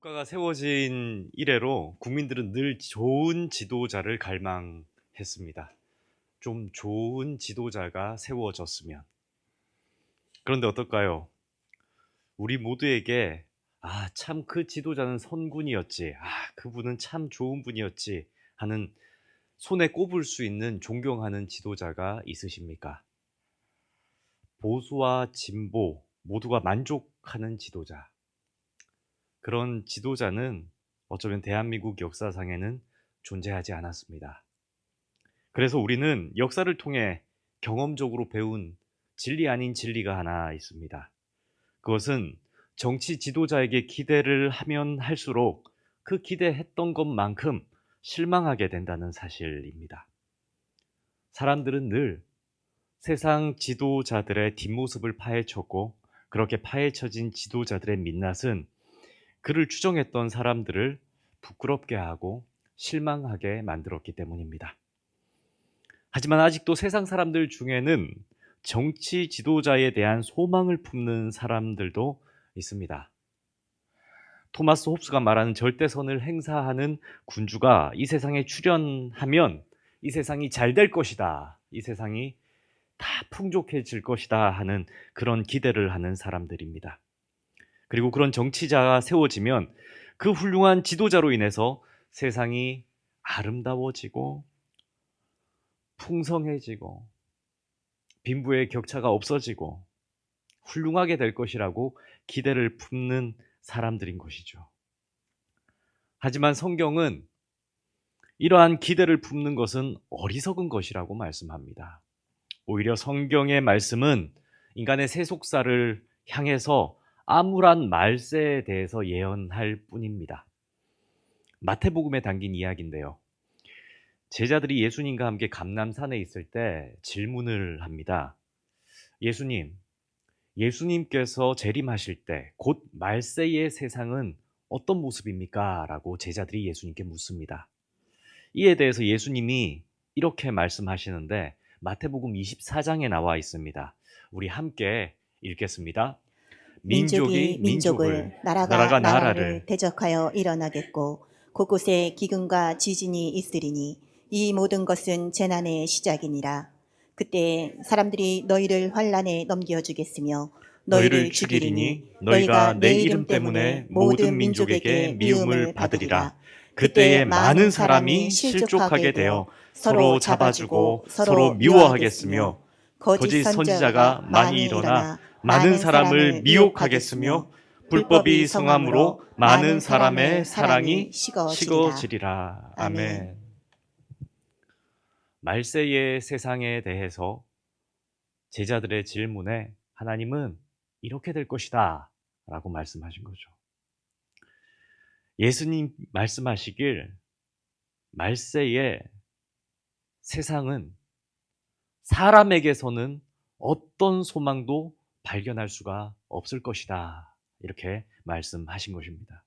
국가가 세워진 이래로 국민들은 늘 좋은 지도자를 갈망했습니다. 좀 좋은 지도자가 세워졌으면. 그런데 어떨까요? 우리 모두에게 참 그 지도자는 선군이었지. 그분은 참 좋은 분이었지 하는 손에 꼽을 수 있는 존경하는 지도자가 있으십니까? 보수와 진보 모두가 만족하는 지도자. 그런 지도자는 어쩌면 대한민국 역사상에는 존재하지 않았습니다. 그래서 우리는 역사를 통해 경험적으로 배운 진리 아닌 진리가 하나 있습니다. 그것은 정치 지도자에게 기대를 하면 할수록 그 기대했던 것만큼 실망하게 된다는 사실입니다. 사람들은 늘 세상 지도자들의 뒷모습을 파헤쳤고, 그렇게 파헤쳐진 지도자들의 민낯은 그를 추종했던 사람들을 부끄럽게 하고 실망하게 만들었기 때문입니다. 하지만 아직도 세상 사람들 중에는 정치 지도자에 대한 소망을 품는 사람들도 있습니다. 토마스 홉스가 말하는 절대선을 행사하는 군주가 이 세상에 출현하면 이 세상이 잘 될 것이다, 이 세상이 다 풍족해질 것이다 하는 그런 기대를 하는 사람들입니다. 그리고 그런 정치자가 세워지면 그 훌륭한 지도자로 인해서 세상이 아름다워지고 풍성해지고 빈부의 격차가 없어지고 훌륭하게 될 것이라고 기대를 품는 사람들인 것이죠. 하지만 성경은 이러한 기대를 품는 것은 어리석은 것이라고 말씀합니다. 오히려 성경의 말씀은 인간의 세속사를 향해서 암울한 말세에 대해서 예언할 뿐입니다. 마태복음에 담긴 이야기인데요. 제자들이 예수님과 함께 감람산에 있을 때 질문을 합니다. 예수님께서 재림하실 때 곧 말세의 세상은 어떤 모습입니까? 라고 제자들이 예수님께 묻습니다. 이에 대해서 예수님이 이렇게 말씀하시는데 마태복음 24장에 나와 있습니다. 우리 함께 읽겠습니다. 민족이 민족을, 나라가 나라를 대적하여 일어나겠고 곳곳에 기근과 지진이 있으리니 이 모든 것은 재난의 시작이니라. 그때 사람들이 너희를 환난에 넘겨주겠으며 너희를 죽이리니 너희가 내 이름 때문에 모든 민족에게 미움을 받으리라. 그때에 많은 사람이 실족하게 되어 서로 잡아주고 서로 미워하겠으며 거짓 선지자가 많이 일어나 많은 사람을 미혹하겠으며 불법이 성함으로 많은 사람의 사랑이 식어지리라. 아멘. 말세의 세상에 대해서 제자들의 질문에 하나님은 이렇게 될 것이다 라고 말씀하신 거죠. 예수님 말씀하시길 말세의 세상은 사람에게서는 어떤 소망도 발견할 수가 없을 것이다, 이렇게 말씀하신 것입니다.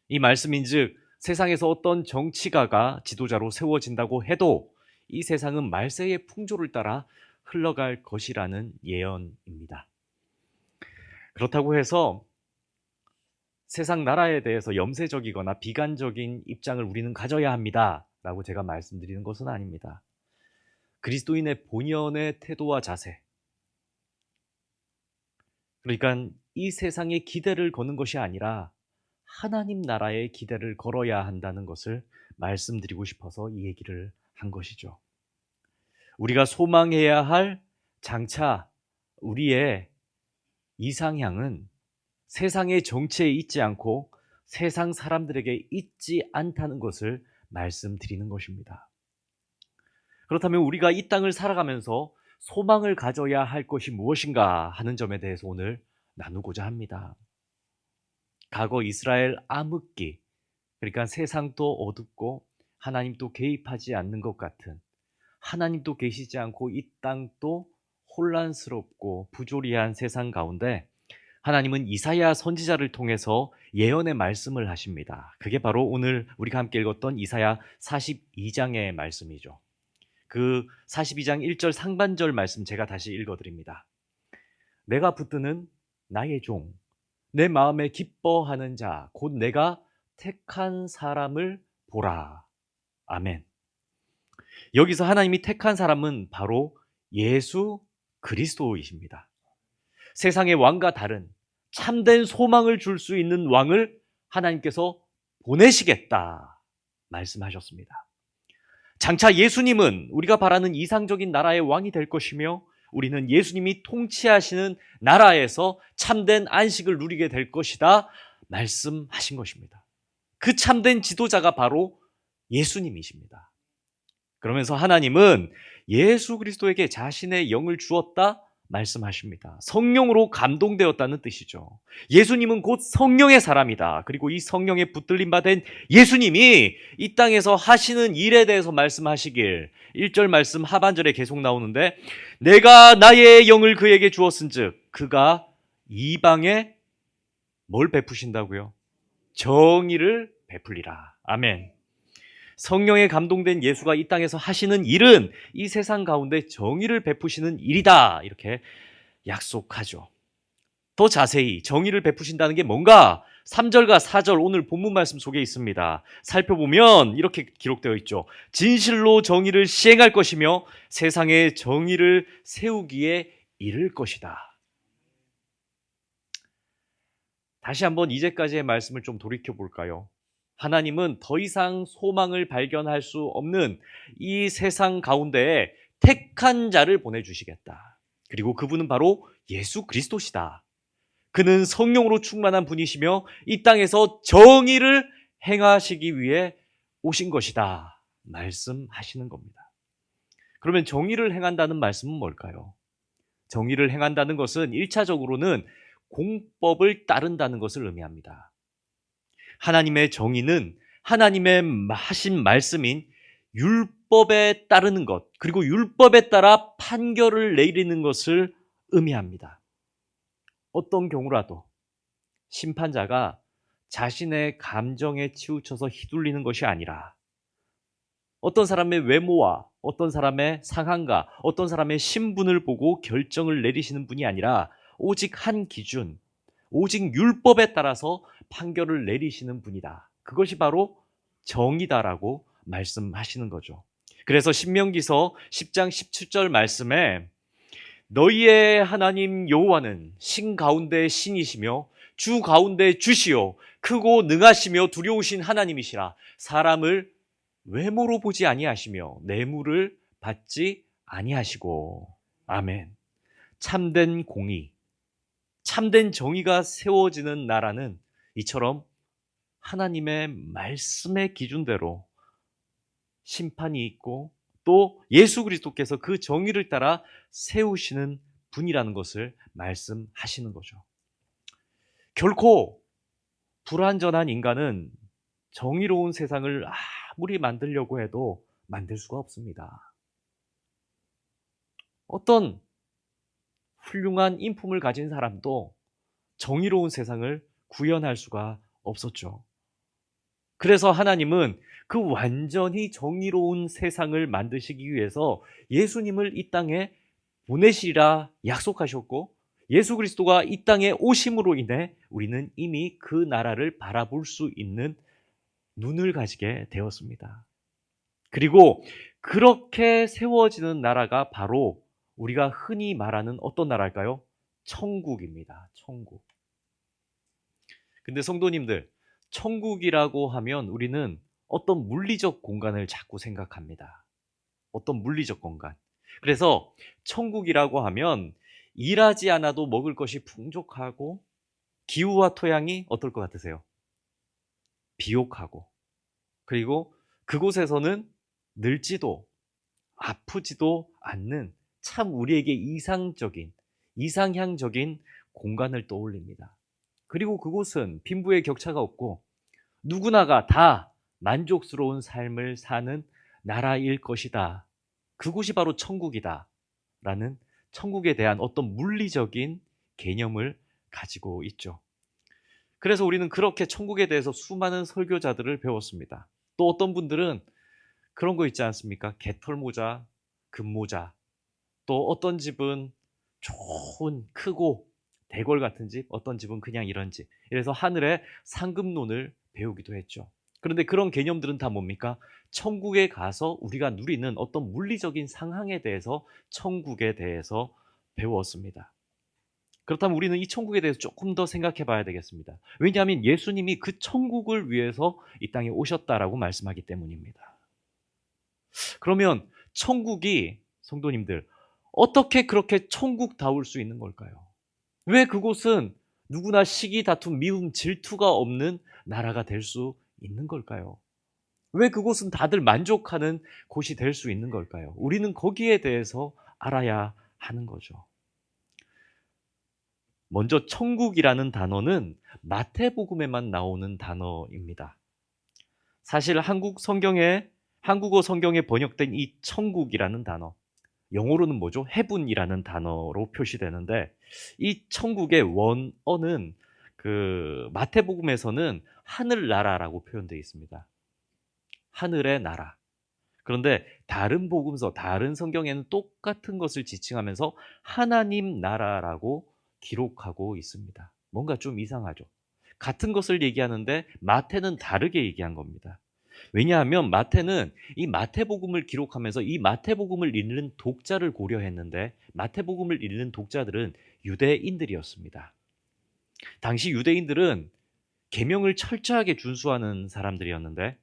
이 말씀인즉 세상에서 어떤 정치가가 지도자로 세워진다고 해도 이 세상은 말세의 풍조를 따라 흘러갈 것이라는 예언입니다. 그렇다고 해서 세상 나라에 대해서 염세적이거나 비관적인 입장을 우리는 가져야 합니다 라고 제가 말씀드리는 것은 아닙니다. 그리스도인의 본연의 태도와 자세, 그러니까 이 세상에 기대를 거는 것이 아니라 하나님 나라에 기대를 걸어야 한다는 것을 말씀드리고 싶어서 이 얘기를 한 것이죠. 우리가 소망해야 할 장차 우리의 이상향은 세상의 정치에 있지 않고 세상 사람들에게 있지 않다는 것을 말씀드리는 것입니다. 그렇다면 우리가 이 땅을 살아가면서 소망을 가져야 할 것이 무엇인가 하는 점에 대해서 오늘 나누고자 합니다. 과거 이스라엘 암흑기, 그러니까 세상도 어둡고 하나님도 개입하지 않는 것 같은, 하나님도 계시지 않고 이 땅도 혼란스럽고 부조리한 세상 가운데 하나님은 이사야 선지자를 통해서 예언의 말씀을 하십니다. 그게 바로 오늘 우리가 함께 읽었던 이사야 42장의 말씀이죠. 그 42장 1절 상반절 말씀 제가 다시 읽어드립니다. 내가 붙드는 나의 종, 내 마음에 기뻐하는 자, 곧 내가 택한 사람을 보라. 아멘. 여기서 하나님이 택한 사람은 바로 예수 그리스도이십니다. 세상의 왕과 다른 참된 소망을 줄 수 있는 왕을 하나님께서 보내시겠다 말씀하셨습니다. 장차 예수님은 우리가 바라는 이상적인 나라의 왕이 될 것이며 우리는 예수님이 통치하시는 나라에서 참된 안식을 누리게 될 것이다 말씀하신 것입니다. 그 참된 지도자가 바로 예수님이십니다. 그러면서 하나님은 예수 그리스도에게 자신의 영을 주었다 말씀하십니다. 성령으로 감동되었다는 뜻이죠. 예수님은 곧 성령의 사람이다. 그리고 이 성령에 붙들림 받은 예수님이 이 땅에서 하시는 일에 대해서 말씀하시길 1절 말씀 하반절에 계속 나오는데 내가 나의 영을 그에게 주었은즉 그가 이방에 뭘 베푸신다고요? 정의를 베풀리라. 아멘. 성령에 감동된 예수가 이 땅에서 하시는 일은 이 세상 가운데 정의를 베푸시는 일이다. 이렇게 약속하죠. 더 자세히 정의를 베푸신다는 게 뭔가 3절과 4절 오늘 본문 말씀 속에 있습니다. 살펴보면 이렇게 기록되어 있죠. 진실로 정의를 시행할 것이며 세상에 정의를 세우기에 이를 것이다. 다시 한번 이제까지의 말씀을 좀 돌이켜 볼까요? 하나님은 더 이상 소망을 발견할 수 없는 이 세상 가운데에 택한 자를 보내주시겠다. 그리고 그분은 바로 예수 그리스도시다. 그는 성령으로 충만한 분이시며 이 땅에서 정의를 행하시기 위해 오신 것이다. 말씀하시는 겁니다. 그러면 정의를 행한다는 말씀은 뭘까요? 정의를 행한다는 것은 1차적으로는 공법을 따른다는 것을 의미합니다. 하나님의 정의는 하나님의 하신 말씀인 율법에 따르는 것, 그리고 율법에 따라 판결을 내리는 것을 의미합니다. 어떤 경우라도 심판자가 자신의 감정에 치우쳐서 휘둘리는 것이 아니라 어떤 사람의 외모와 어떤 사람의 상황과 어떤 사람의 신분을 보고 결정을 내리시는 분이 아니라 오직 한 기준, 오직 율법에 따라서 판결을 내리시는 분이다. 그것이 바로 정의다라고 말씀하시는 거죠. 그래서 신명기서 10장 17절 말씀에 너희의 하나님 여호와는 신 가운데 신이시며 주 가운데 주시요 크고 능하시며 두려우신 하나님이시라. 사람을 외모로 보지 아니하시며 뇌물을 받지 아니하시고. 아멘. 참된 공의, 참된 정의가 세워지는 나라는 이처럼 하나님의 말씀의 기준대로 심판이 있고 또 예수 그리스도께서 그 정의를 따라 세우시는 분이라는 것을 말씀하시는 거죠. 결코 불완전한 인간은 정의로운 세상을 아무리 만들려고 해도 만들 수가 없습니다. 어떤 훌륭한 인품을 가진 사람도 정의로운 세상을 구현할 수가 없었죠. 그래서 하나님은 그 완전히 정의로운 세상을 만드시기 위해서 예수님을 이 땅에 보내시리라 약속하셨고 예수 그리스도가 이 땅에 오심으로 인해 우리는 이미 그 나라를 바라볼 수 있는 눈을 가지게 되었습니다. 그리고 그렇게 세워지는 나라가 바로 우리가 흔히 말하는 어떤 나라일까요? 천국입니다. 천국. 근데 성도님들, 천국이라고 하면 우리는 어떤 물리적 공간을 자꾸 생각합니다. 어떤 물리적 공간. 그래서 천국이라고 하면 일하지 않아도 먹을 것이 풍족하고 기후와 토양이 어떨 것 같으세요? 비옥하고 그리고 그곳에서는 늙지도 아프지도 않는 참 우리에게 이상향적인 공간을 떠올립니다. 그리고 그곳은 빈부의 격차가 없고 누구나가 다 만족스러운 삶을 사는 나라일 것이다. 그곳이 바로 천국이다. 라는 천국에 대한 어떤 물리적인 개념을 가지고 있죠. 그래서 우리는 그렇게 천국에 대해서 수많은 설교자들을 배웠습니다. 또 어떤 분들은 그런 거 있지 않습니까? 개털모자, 금모자. 또 어떤 집은 좋은 크고 대궐 같은 집, 어떤 집은 그냥 이런 집. 이래서 하늘의 상급론을 배우기도 했죠. 그런데 그런 개념들은 다 뭡니까? 천국에 가서 우리가 누리는 어떤 물리적인 상황에 대해서 천국에 대해서 배웠습니다. 그렇다면 우리는 이 천국에 대해서 조금 더 생각해 봐야 되겠습니다. 왜냐하면 예수님이 그 천국을 위해서 이 땅에 오셨다라고 말씀하기 때문입니다. 그러면 천국이, 성도님들, 어떻게 그렇게 천국다울 수 있는 걸까요? 왜 그곳은 누구나 시기, 다툼, 미움, 질투가 없는 나라가 될 수 있는 걸까요? 왜 그곳은 다들 만족하는 곳이 될 수 있는 걸까요? 우리는 거기에 대해서 알아야 하는 거죠. 먼저 천국이라는 단어는 마태복음에만 나오는 단어입니다. 사실 한국어 성경에 번역된 이 천국이라는 단어, 영어로는 뭐죠? heaven이라는 단어로 표시되는데, 이 천국의 원어는 그 마태복음에서는 하늘나라라고 표현되어 있습니다. 하늘의 나라. 그런데 다른 복음서, 다른 성경에는 똑같은 것을 지칭하면서 하나님 나라라고 기록하고 있습니다. 뭔가 좀 이상하죠. 같은 것을 얘기하는데 마태는 다르게 얘기한 겁니다. 왜냐하면 마태는 이 마태복음을 기록하면서 이 마태복음을 읽는 독자를 고려했는데, 마태복음을 읽는 독자들은 유대인들이었습니다. 당시 유대인들은 계명을 철저하게 준수하는 사람들이었는데,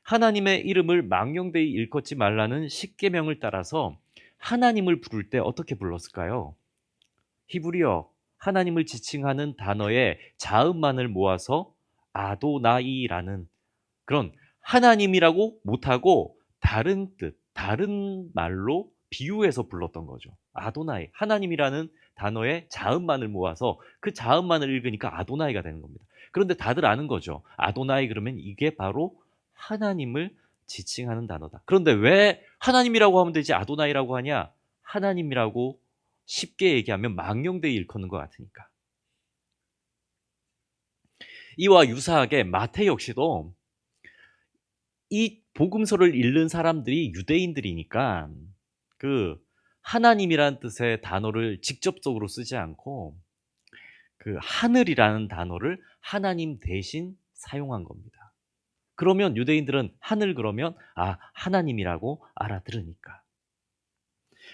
하나님의 이름을 망령되이 일컫지 말라는 십계명을 따라서 하나님을 부를 때 어떻게 불렀을까요? 히브리어, 하나님을 지칭하는 단어의 자음만을 모아서 아도나이라는, 그런 하나님이라고 못하고 다른 뜻, 다른 말로 비유해서 불렀던 거죠. 아도나이, 하나님이라는 단어의 자음만을 모아서 그 자음만을 읽으니까 아도나이가 되는 겁니다. 그런데 다들 아는 거죠. 아도나이 그러면 이게 바로 하나님을 지칭하는 단어다. 그런데 왜 하나님이라고 하면 되지 아도나이라고 하냐? 하나님이라고 쉽게 얘기하면 망령되이 일컫는 것 같으니까. 이와 유사하게 마태 역시도 이 복음서를 읽는 사람들이 유대인들이니까 그 하나님이라는 뜻의 단어를 직접적으로 쓰지 않고 그 하늘이라는 단어를 하나님 대신 사용한 겁니다. 그러면 유대인들은 하늘 그러면 하나님이라고 알아들으니까.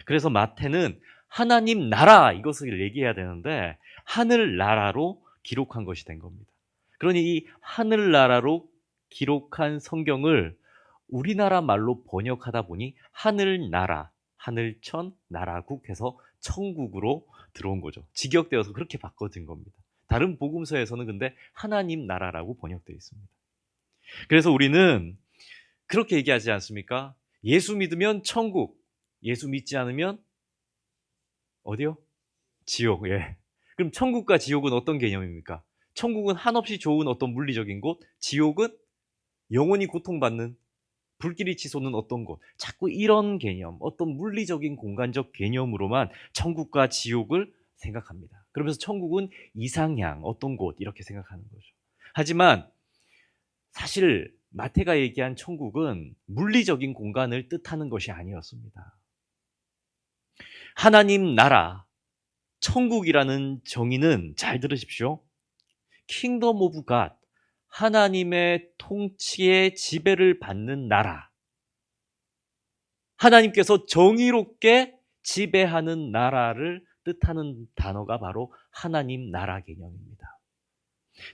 그래서 마태는 하나님 나라 이것을 얘기해야 되는데 하늘 나라로 기록한 것이 된 겁니다. 그러니 이 하늘 나라로 기록한 성경을 우리나라 말로 번역하다 보니 하늘나라, 하늘천, 나라국 해서 천국으로 들어온 거죠. 직역되어서 그렇게 바꿔진 겁니다. 다른 복음서에서는 근데 하나님 나라라고 번역되어 있습니다. 그래서 우리는 그렇게 얘기하지 않습니까? 예수 믿으면 천국, 예수 믿지 않으면 어디요? 지옥. 예. 그럼 천국과 지옥은 어떤 개념입니까? 천국은 한없이 좋은 어떤 물리적인 곳, 지옥은 영원히 고통받는 불길이 치솟는 어떤 곳. 자꾸 이런 개념, 어떤 물리적인 공간적 개념으로만 천국과 지옥을 생각합니다. 그러면서 천국은 이상향, 어떤 곳 이렇게 생각하는 거죠. 하지만 사실 마태가 얘기한 천국은 물리적인 공간을 뜻하는 것이 아니었습니다. 하나님 나라, 천국이라는 정의는 잘 들으십시오. 킹덤 오브 갓, 하나님의 통치의 지배를 받는 나라. 하나님께서 정의롭게 지배하는 나라를 뜻하는 단어가 바로 하나님 나라 개념입니다.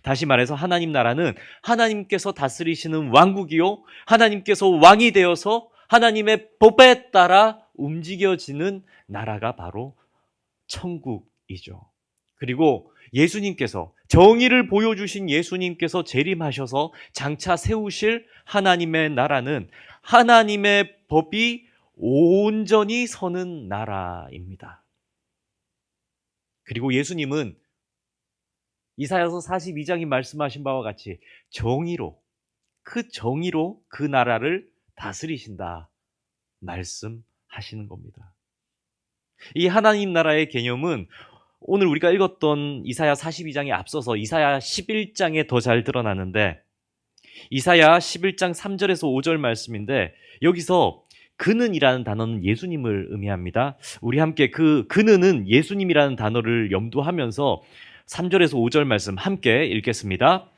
다시 말해서 하나님 나라는 하나님께서 다스리시는 왕국이요, 하나님께서 왕이 되어서 하나님의 법에 따라 움직여지는 나라가 바로 천국이죠. 그리고 예수님께서, 정의를 보여주신 예수님께서 재림하셔서 장차 세우실 하나님의 나라는 하나님의 법이 온전히 서는 나라입니다. 그리고 예수님은 이사야서 42장이 말씀하신 바와 같이 정의로 그 나라를 다스리신다 말씀하시는 겁니다. 이 하나님 나라의 개념은 오늘 우리가 읽었던 이사야 42장에 앞서서 이사야 11장에 더 잘 드러나는데, 이사야 11장 3절에서 5절 말씀인데, 여기서 그는이라는 단어는 예수님을 의미합니다. 우리 함께 그는은 예수님이라는 단어를 염두하면서 3절에서 5절 말씀 함께 읽겠습니다.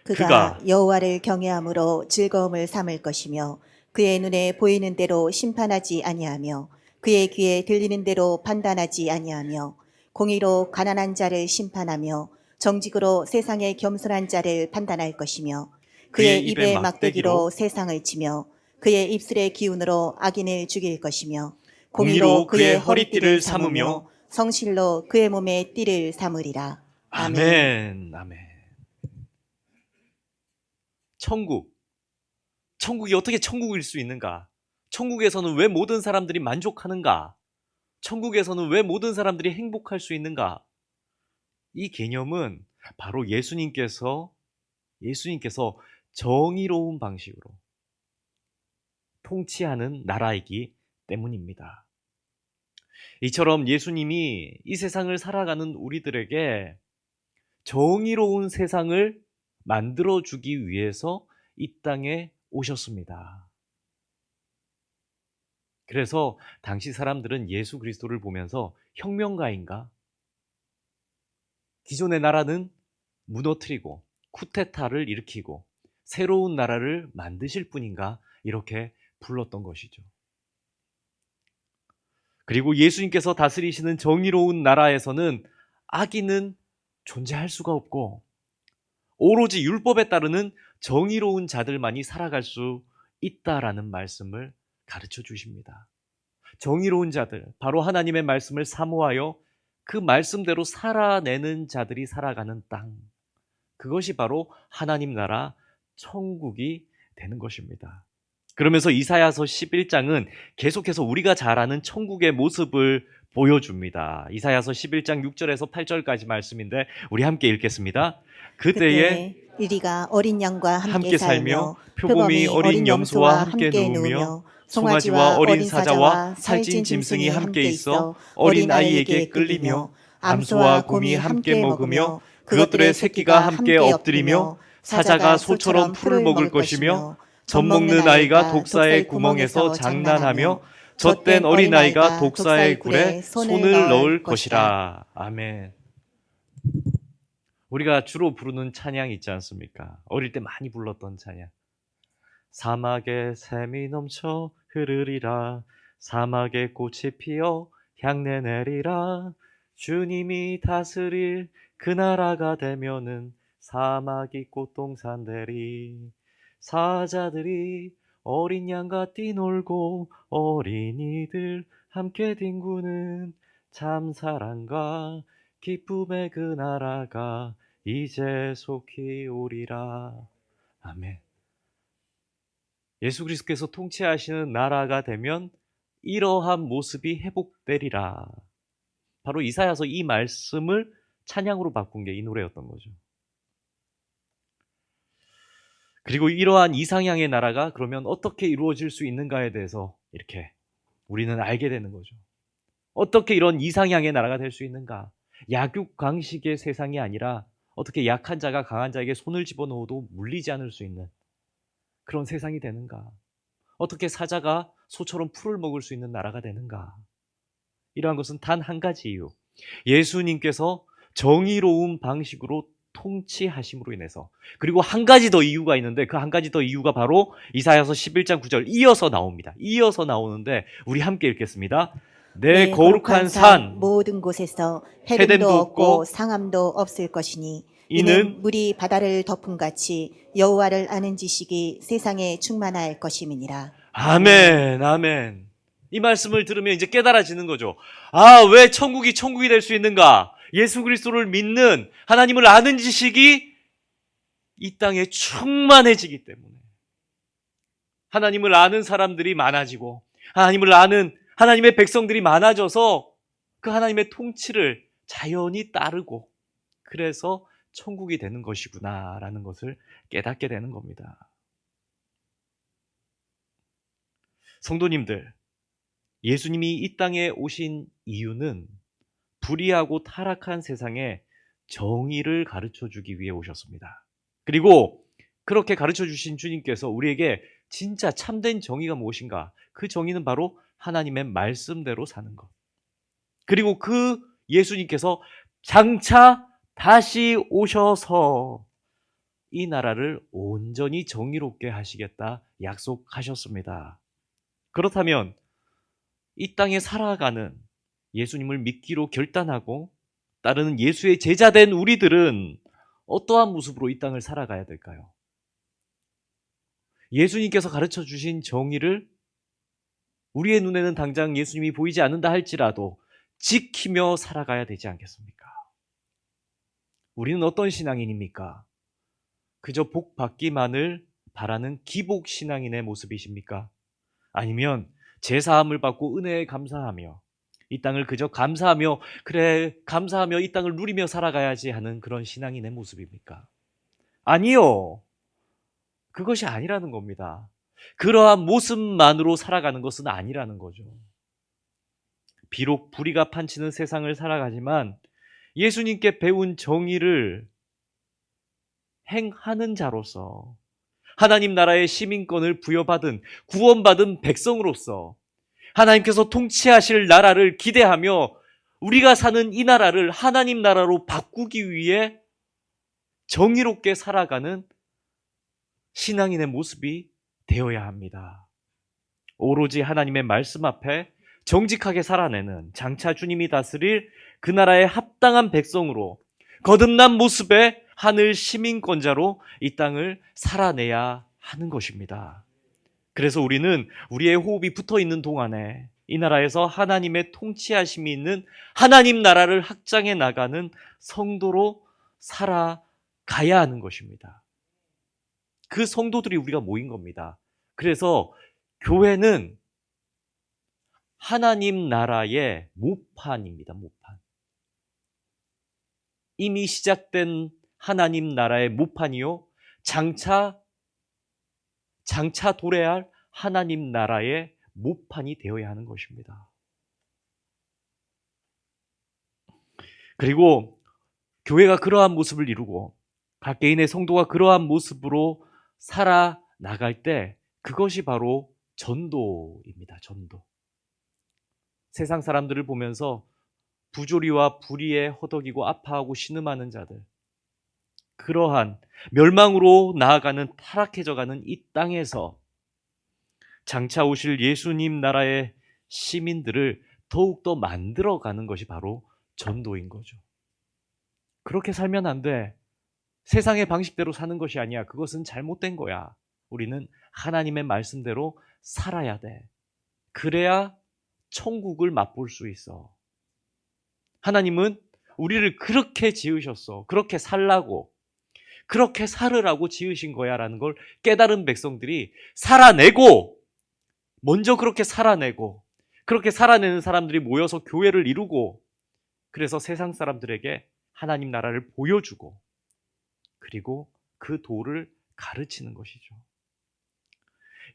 그가 그가 여호와를 경외함으로 즐거움을 삼을 것이며 그의 눈에 보이는 대로 심판하지 아니하며 그의 귀에 들리는 대로 판단하지 아니하며 공의로 가난한 자를 심판하며 정직으로 세상의 겸손한 자를 판단할 것이며 그의 입에 막대기로 세상을 치며 그의 입술의 기운으로 악인을 죽일 것이며 공의로 그의 허리띠를 삼으며 성실로 그의 몸에 띠를 삼으리라. 아멘. 아멘, 아멘. 천국이 어떻게 천국일 수 있는가? 천국에서는 왜 모든 사람들이 만족하는가? 천국에서는 왜 모든 사람들이 행복할 수 있는가? 이 개념은 바로 예수님께서 정의로운 방식으로 통치하는 나라이기 때문입니다. 이처럼 예수님이 이 세상을 살아가는 우리들에게 정의로운 세상을 만들어주기 위해서 이 땅에 오셨습니다. 그래서 당시 사람들은 예수 그리스도를 보면서 혁명가인가? 기존의 나라는 무너뜨리고 쿠데타를 일으키고 새로운 나라를 만드실 분인가? 이렇게 불렀던 것이죠. 그리고 예수님께서 다스리시는 정의로운 나라에서는 악인은 존재할 수가 없고 오로지 율법에 따르는 정의로운 자들만이 살아갈 수 있다라는 말씀을 가르쳐 주십니다. 정의로운 자들, 바로 하나님의 말씀을 사모하여 그 말씀대로 살아내는 자들이 살아가는 땅, 그것이 바로 하나님 나라 천국이 되는 것입니다. 그러면서 이사야서 11장은 계속해서 우리가 잘 아는 천국의 모습을 보여줍니다. 이사야서 11장 6절에서 8절까지 말씀인데 우리 함께 읽겠습니다. 그때에 이리가 어린 양과 함께 살며 표범이 어린 염소와 함께 누우며 송아지와 어린 사자와 살찐 짐승이 함께 있어 어린 아이에게 끌리며 암소와 곰이 함께 먹으며 그것들의 새끼가 함께 엎드리며 사자가 소처럼 풀을 먹을 것이며 젖먹는 아이가 독사의 구멍에서 장난하며 젖된 어린아이가 독사의 굴에 손을 넣을 것이라. 아멘. 우리가 주로 부르는 찬양 있지 않습니까? 어릴 때 많이 불렀던 찬양. 사막에 샘이 넘쳐 흐르리라. 사막에 꽃이 피어 향내 내리라. 주님이 다스릴 그 나라가 되면은 사막이 꽃동산 되리. 사자들이 어린 양과 뛰놀고 어린이들 함께 뒹구는 참 사랑과 기쁨의 그 나라가 이제 속히 오리라. 아멘. 예수 그리스도께서 통치하시는 나라가 되면 이러한 모습이 회복되리라. 바로 이사야서 이 말씀을 찬양으로 바꾼 게 이 노래였던 거죠. 그리고 이러한 이상향의 나라가 그러면 어떻게 이루어질 수 있는가에 대해서 이렇게 우리는 알게 되는 거죠. 어떻게 이런 이상향의 나라가 될 수 있는가? 약육강식의 세상이 아니라 어떻게 약한 자가 강한 자에게 손을 집어넣어도 물리지 않을 수 있는 그런 세상이 되는가? 어떻게 사자가 소처럼 풀을 먹을 수 있는 나라가 되는가? 이러한 것은 단 한 가지 이유. 예수님께서 정의로운 방식으로 통치하심으로 인해서. 그리고 한 가지 더 이유가 있는데 그 한 가지 더 이유가 바로 이사야서 11장 9절 이어서 나옵니다. 이어서 나오는데 우리 함께 읽겠습니다. 내 거룩한 산 모든 곳에서 해됨도 해됨도 없고 없고 상함도 없을 것이니 이는 물이 바다를 덮음같이 여호와를 아는 지식이 세상에 충만할 것임이니라. 아멘, 아멘. 이 말씀을 들으면 이제 깨달아지는 거죠. 아, 왜 천국이 될 수 있는가? 예수 그리스도를 믿는 하나님을 아는 지식이 이 땅에 충만해지기 때문에. 하나님을 아는 사람들이 많아지고 하나님을 아는 하나님의 백성들이 많아져서 그 하나님의 통치를 자연히 따르고 그래서 천국이 되는 것이구나라는 것을 깨닫게 되는 겁니다. 성도님들, 예수님이 이 땅에 오신 이유는 불의하고 타락한 세상에 정의를 가르쳐 주기 위해 오셨습니다. 그리고 그렇게 가르쳐 주신 주님께서 우리에게 진짜 참된 정의가 무엇인가? 그 정의는 바로 하나님의 말씀대로 사는 것. 그리고 그 예수님께서 장차 다시 오셔서 이 나라를 온전히 정의롭게 하시겠다 약속하셨습니다. 그렇다면 이 땅에 살아가는 예수님을 믿기로 결단하고 따르는 예수의 제자된 우리들은 어떠한 모습으로 이 땅을 살아가야 될까요? 예수님께서 가르쳐 주신 정의를 우리의 눈에는 당장 예수님이 보이지 않는다 할지라도 지키며 살아가야 되지 않겠습니까? 우리는 어떤 신앙인입니까? 그저 복 받기만을 바라는 기복 신앙인의 모습이십니까? 아니면 제사함을 받고 은혜에 감사하며 이 땅을 그저 감사하며 그래 감사하며 이 땅을 누리며 살아가야지 하는 그런 신앙인의 모습입니까? 아니요. 그것이 아니라는 겁니다. 그러한 모습만으로 살아가는 것은 아니라는 거죠. 비록 불의가 판치는 세상을 살아가지만 예수님께 배운 정의를 행하는 자로서 하나님 나라의 시민권을 부여받은 구원받은 백성으로서 하나님께서 통치하실 나라를 기대하며 우리가 사는 이 나라를 하나님 나라로 바꾸기 위해 정의롭게 살아가는 신앙인의 모습이 되어야 합니다. 오로지 하나님의 말씀 앞에 정직하게 살아내는 장차 주님이 다스릴 그 나라의 합당한 백성으로 거듭난 모습의 하늘 시민권자로 이 땅을 살아내야 하는 것입니다. 그래서 우리는 우리의 호흡이 붙어 있는 동안에 이 나라에서 하나님의 통치하심이 있는 하나님 나라를 확장해 나가는 성도로 살아가야 하는 것입니다. 그 성도들이 우리가 모인 겁니다. 그래서 교회는 하나님 나라의 모판입니다. 모판. 이미 시작된 하나님 나라의 모판이요. 장차 도래할 하나님 나라의 모판이 되어야 하는 것입니다. 그리고 교회가 그러한 모습을 이루고 각 개인의 성도가 그러한 모습으로 살아나갈 때 그것이 바로 전도입니다. 전도. 세상 사람들을 보면서 부조리와 불의에 허덕이고 아파하고 신음하는 자들, 그러한 멸망으로 나아가는 타락해져가는 이 땅에서 장차 오실 예수님 나라의 시민들을 더욱더 만들어가는 것이 바로 전도인 거죠. 그렇게 살면 안 돼. 세상의 방식대로 사는 것이 아니야. 그것은 잘못된 거야. 우리는 하나님의 말씀대로 살아야 돼. 그래야 천국을 맛볼 수 있어. 하나님은 우리를 그렇게 지으셨어. 그렇게 살라고. 그렇게 살으라고 지으신 거야 라는 걸 깨달은 백성들이 살아내고, 먼저 그렇게 살아내고, 그렇게 살아내는 사람들이 모여서 교회를 이루고, 그래서 세상 사람들에게 하나님 나라를 보여주고, 그리고 그 도를 가르치는 것이죠.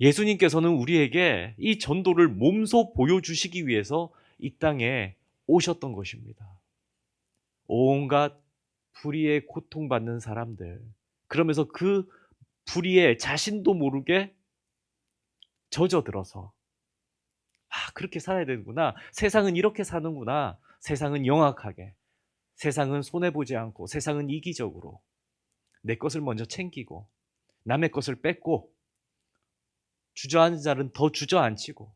예수님께서는 우리에게 이 전도를 몸소 보여주시기 위해서 이 땅에 오셨던 것입니다. 온갖 불의에 고통받는 사람들, 그러면서 그 불의에 자신도 모르게 젖어들어서 그렇게 살아야 되는구나. 세상은 이렇게 사는구나. 세상은 영악하게, 세상은 손해보지 않고, 세상은 이기적으로 내 것을 먼저 챙기고 남의 것을 뺏고 주저앉은 자는 더 주저앉히고,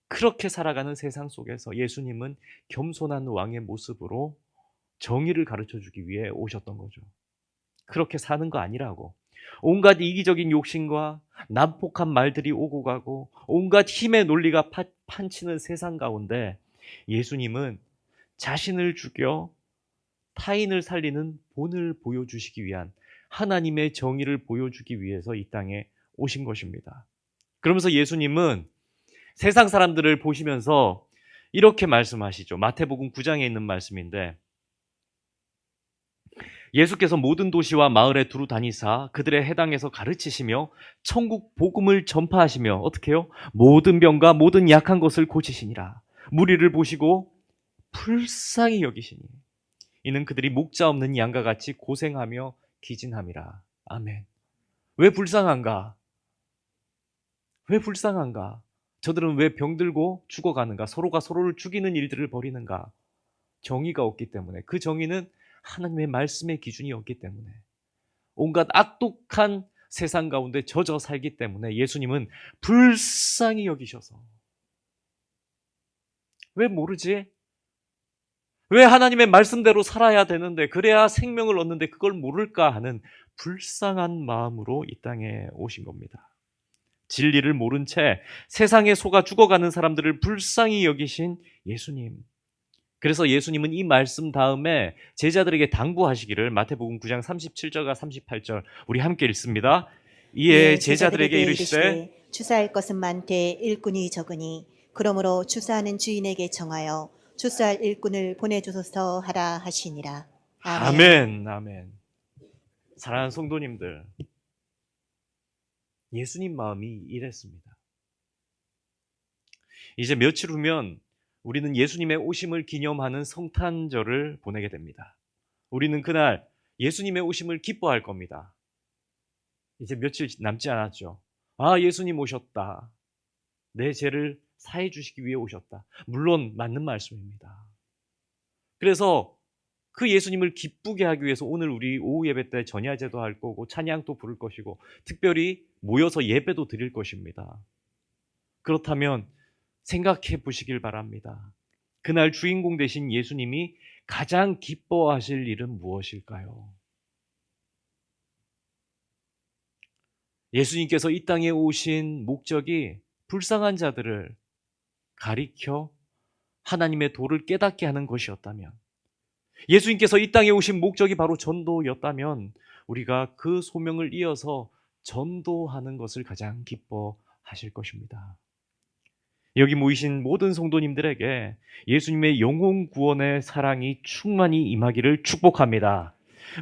그렇게 살아가는 세상 속에서 예수님은 겸손한 왕의 모습으로 정의를 가르쳐주기 위해 오셨던 거죠. 그렇게 사는 거 아니라고. 온갖 이기적인 욕심과 난폭한 말들이 오고 가고 온갖 힘의 논리가 판치는 세상 가운데 예수님은 자신을 죽여 타인을 살리는 본을 보여주시기 위한 하나님의 정의를 보여주기 위해서 이 땅에 오신 것입니다. 그러면서 예수님은 세상 사람들을 보시면서 이렇게 말씀하시죠. 마태복음 9장에 있는 말씀인데, 예수께서 모든 도시와 마을에 두루 다니사 그들의 해당에서 가르치시며 천국 복음을 전파하시며 어떻게 해요? 모든 병과 모든 약한 것을 고치시니라. 무리를 보시고 불쌍히 여기시니 이는 그들이 목자 없는 양과 같이 고생하며 기진함이라. 아멘. 왜 불쌍한가? 왜 불쌍한가? 저들은 왜 병들고 죽어가는가? 서로가 서로를 죽이는 일들을 벌이는가? 정의가 없기 때문에, 그 정의는 하나님의 말씀의 기준이었기 때문에, 온갖 악독한 세상 가운데 젖어 살기 때문에 예수님은 불쌍히 여기셔서, 왜 모르지? 왜 하나님의 말씀대로 살아야 되는데, 그래야 생명을 얻는데 그걸 모를까 하는 불쌍한 마음으로 이 땅에 오신 겁니다. 진리를 모른 채 세상에 속아 죽어가는 사람들을 불쌍히 여기신 예수님. 그래서 예수님은 이 말씀 다음에 제자들에게 당부하시기를, 마태복음 9장 37절과 38절 우리 함께 읽습니다. 이에 제자들에게 이르시되 주사할 것은 많되 일꾼이 적으니 그러므로 주사하는 주인에게 정하여 주사할 일꾼을 보내주소서 하라 하시니라. 아멘. 아멘. 사랑하는 성도님들, 예수님 마음이 이랬습니다. 이제 며칠 후면 우리는 예수님의 오심을 기념하는 성탄절을 보내게 됩니다. 우리는 그날 예수님의 오심을 기뻐할 겁니다. 이제 며칠 남지 않았죠. 아, 예수님 오셨다. 내 죄를 사해 주시기 위해 오셨다. 물론 맞는 말씀입니다. 그래서 그 예수님을 기쁘게 하기 위해서 오늘 우리 오후 예배 때 전야제도 할 거고 찬양도 부를 것이고 특별히 모여서 예배도 드릴 것입니다. 그렇다면 생각해 보시길 바랍니다. 그날 주인공 되신 예수님이 가장 기뻐하실 일은 무엇일까요? 예수님께서 이 땅에 오신 목적이 불쌍한 자들을 가리켜 하나님의 도를 깨닫게 하는 것이었다면, 예수님께서 이 땅에 오신 목적이 바로 전도였다면, 우리가 그 소명을 이어서 전도하는 것을 가장 기뻐하실 것입니다. 여기 모이신 모든 성도님들에게 예수님의 영혼 구원의 사랑이 충만히 임하기를 축복합니다.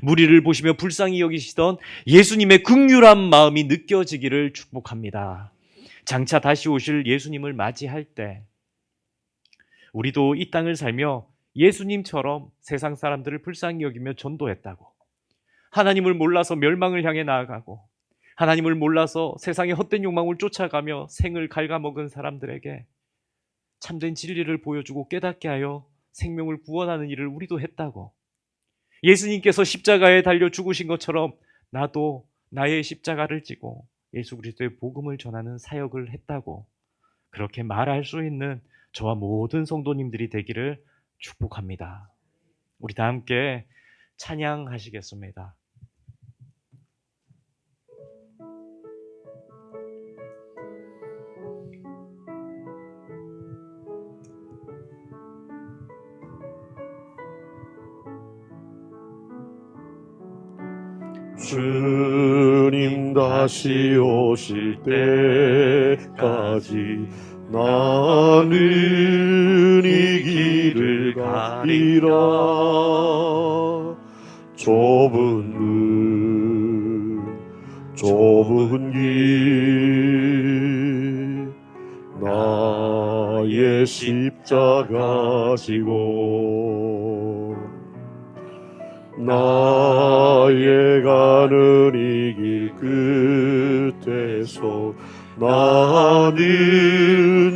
무리를 보시며 불쌍히 여기시던 예수님의 긍휼한 마음이 느껴지기를 축복합니다. 장차 다시 오실 예수님을 맞이할 때 우리도 이 땅을 살며 예수님처럼 세상 사람들을 불쌍히 여기며 전도했다고, 하나님을 몰라서 멸망을 향해 나아가고 하나님을 몰라서 세상의 헛된 욕망을 쫓아가며 생을 갉아먹은 사람들에게 참된 진리를 보여주고 깨닫게 하여 생명을 구원하는 일을 우리도 했다고, 예수님께서 십자가에 달려 죽으신 것처럼 나도 나의 십자가를 지고 예수 그리스도의 복음을 전하는 사역을 했다고, 그렇게 말할 수 있는 저와 모든 성도님들이 되기를 축복합니다. 우리 다 함께 찬양하시겠습니다. 주님 다시 오실 때까지 나는 이 길을 가리라. 좁은 길 나의 십자가 지고 나의 가는 이 길 끝에서 나는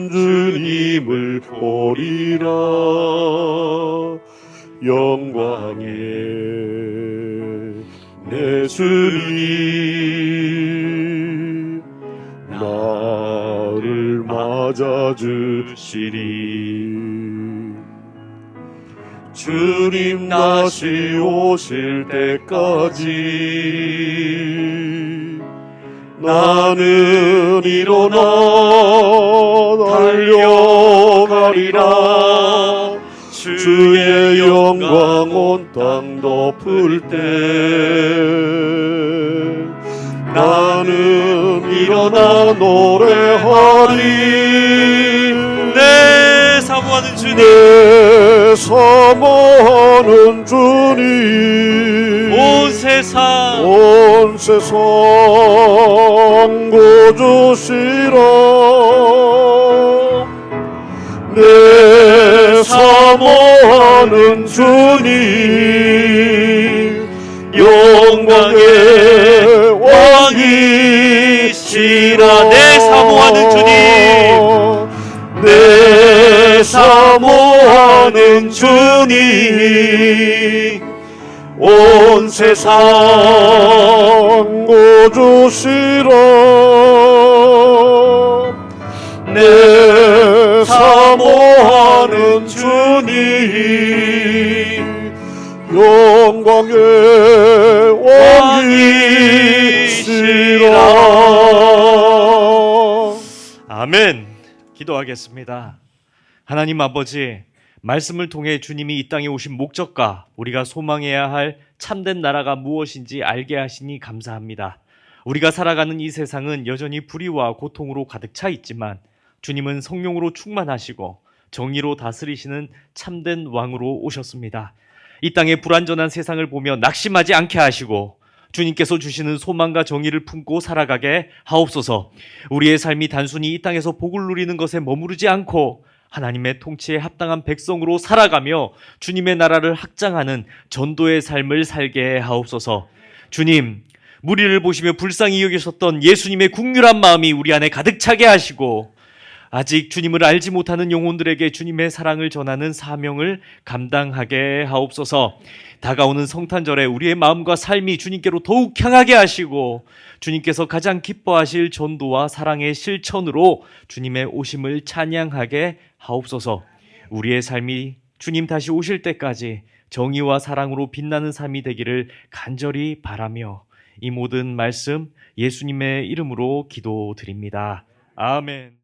주님을 보리라. 영광의 내 주님 나를 맞아주시리. 주님 다시 오실 때까지 나는 일어나 달려가리라. 주의 영광 온 땅 덮을 때 나는 일어나 노래하리. 내 사모하는 주님, 내 사모하는 주님, 온 세상 구주시라. 내 사모하는 주님, 영광의 왕이 주시라. 내 사모하는 주님, 내 사모하는 주님, 온 세상 구주시라. 내 사모하는 주님, 영광의 왕이시라. 아멘. 기도하겠습니다. 하나님 아버지, 말씀을 통해 주님이 이 땅에 오신 목적과 우리가 소망해야 할 참된 나라가 무엇인지 알게 하시니 감사합니다. 우리가 살아가는 이 세상은 여전히 불의와 고통으로 가득 차 있지만 주님은 성령으로 충만하시고 정의로 다스리시는 참된 왕으로 오셨습니다. 이 땅의 불완전한 세상을 보며 낙심하지 않게 하시고 주님께서 주시는 소망과 정의를 품고 살아가게 하옵소서. 우리의 삶이 단순히 이 땅에서 복을 누리는 것에 머무르지 않고 하나님의 통치에 합당한 백성으로 살아가며 주님의 나라를 확장하는 전도의 삶을 살게 하옵소서. 주님, 무리를 보시며 불쌍히 여기셨던 예수님의 국률한 마음이 우리 안에 가득 차게 하시고 아직 주님을 알지 못하는 영혼들에게 주님의 사랑을 전하는 사명을 감당하게 하옵소서. 다가오는 성탄절에 우리의 마음과 삶이 주님께로 더욱 향하게 하시고 주님께서 가장 기뻐하실 전도와 사랑의 실천으로 주님의 오심을 찬양하게 하옵소서. 우리의 삶이 주님 다시 오실 때까지 정의와 사랑으로 빛나는 삶이 되기를 간절히 바라며 이 모든 말씀 예수님의 이름으로 기도드립니다. 아멘.